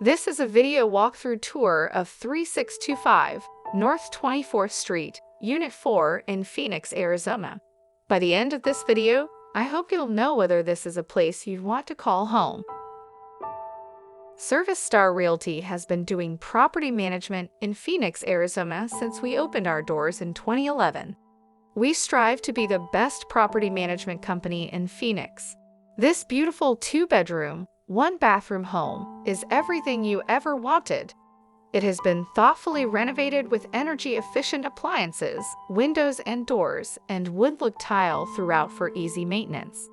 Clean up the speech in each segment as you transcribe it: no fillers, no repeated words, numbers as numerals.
This is a video walkthrough tour of 3625 North 24th Street, Unit 4 in Phoenix, Arizona. By the end of this video, I hope you'll know whether this is a place you'd want to call home. Star Realty has been doing property management in Phoenix, Arizona since we opened our doors in 2011. We strive to be the best property management company in Phoenix. This beautiful 2-bedroom, 1-bathroom home is everything you ever wanted. It has been thoughtfully renovated with energy-efficient appliances, windows and doors, and wood-look tile throughout for easy maintenance.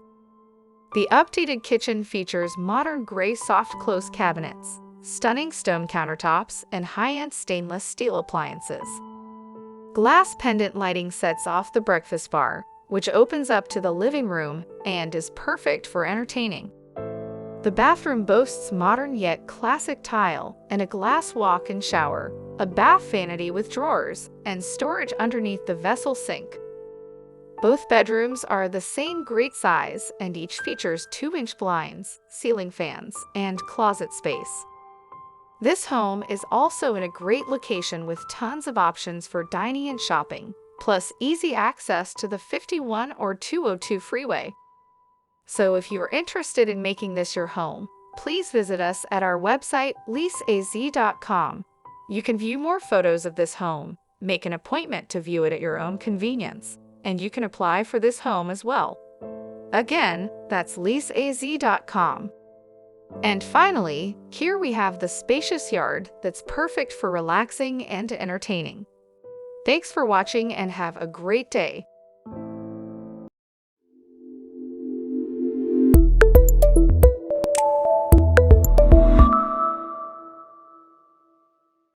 The updated kitchen features modern gray soft-close cabinets, stunning stone countertops, and high-end stainless steel appliances. Glass pendant lighting sets off the breakfast bar, which opens up to the living room and is perfect for entertaining. The bathroom boasts modern yet classic tile and a glass walk-in shower, a bath vanity with drawers, and storage underneath the vessel sink. Both bedrooms are the same great size and each features 2-inch blinds, ceiling fans, and closet space. This home is also in a great location with tons of options for dining and shopping, plus easy access to the 51 or 202 freeway. So if you are interested in making this your home, please visit us at our website leaseaz.com. You can view more photos of this home, make an appointment to view it at your own convenience, and you can apply for this home as well. Again, that's leaseaz.com. And finally, here we have the spacious yard that's perfect for relaxing and entertaining. Thanks for watching and have a great day.